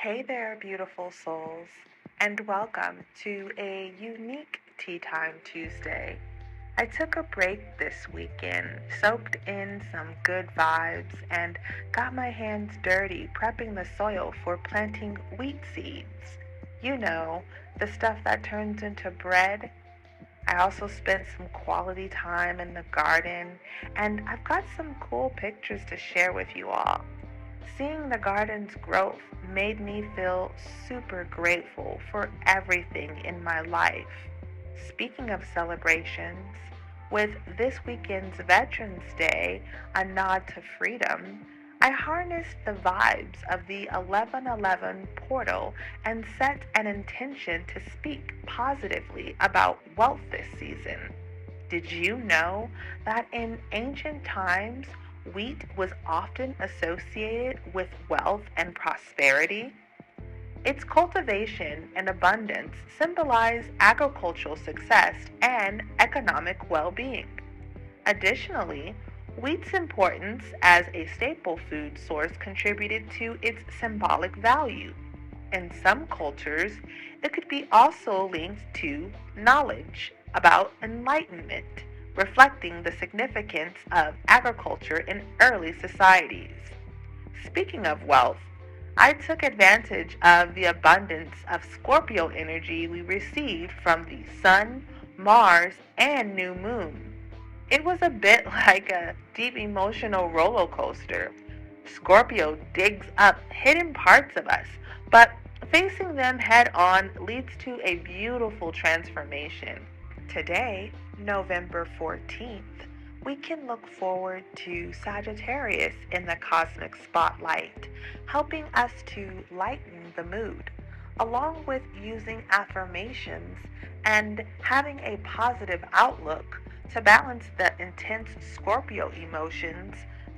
Hey there, beautiful souls, and welcome to a unique Tea Time Tuesday. I took a break this weekend, soaked in some good vibes, and got my hands dirty prepping the soil for planting wheat seeds. You know, the stuff that turns into bread. I also spent some quality time in the garden, and I've got some cool pictures to share with you all. Seeing the garden's growth made me feel super grateful for everything in my life. Speaking of celebrations, with this weekend's Veterans Day, a nod to freedom, I harnessed the vibes of the 1111 portal and set an intention to speak positively about wealth this season. Did you know that in ancient times, wheat was often associated with wealth and prosperity? Its cultivation and abundance symbolize agricultural success and economic well being. Additionally, wheat's importance as a staple food source contributed to its symbolic value. In some cultures, it could be also linked to knowledge about enlightenment, reflecting the significance of agriculture in early societies. Speaking of wealth, I took advantage of the abundance of Scorpio energy we received from the Sun, Mars, and New Moon. It was a bit like a deep emotional roller coaster. Scorpio digs up hidden parts of us, but facing them head on leads to a beautiful transformation. Today, November 14th, we can look forward to Sagittarius in the cosmic spotlight, helping us to lighten the mood, along with using affirmations and having a positive outlook to balance the intense Scorpio emotions.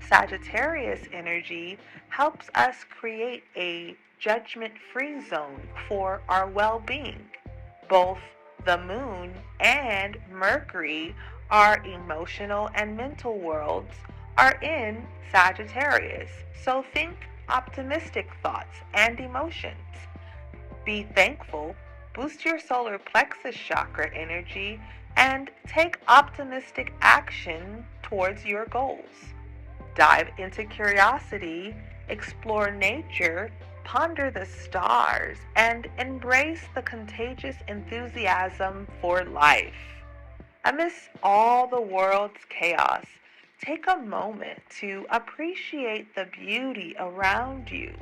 Sagittarius energy helps us create a judgment free zone for our well being. Both the moon and Mercury, our emotional and mental worlds, are in Sagittarius. So think optimistic thoughts and emotions. Be thankful, boost your solar plexus chakra energy, and take optimistic action towards your goals. Dive into curiosity, explore nature, ponder the stars, and embrace the contagious enthusiasm for life. Amidst all the world's chaos, take a moment to appreciate the beauty around you.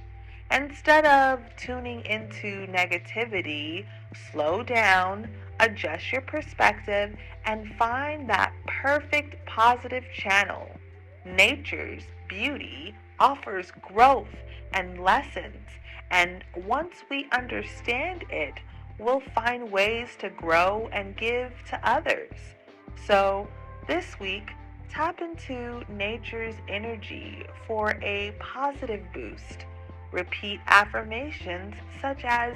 Instead of tuning into negativity, slow down, adjust your perspective, and find that perfect positive channel. Nature's beauty offers growth and lessons, and once we understand it, we'll find ways to grow and give to others. So, this week, tap into nature's energy for a positive boost. Repeat affirmations such as,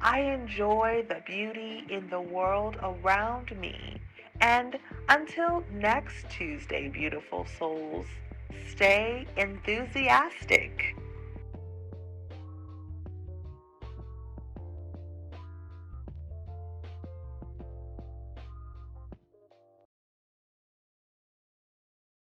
I enjoy the beauty in the world around me. And until next Tuesday, beautiful souls, stay enthusiastic.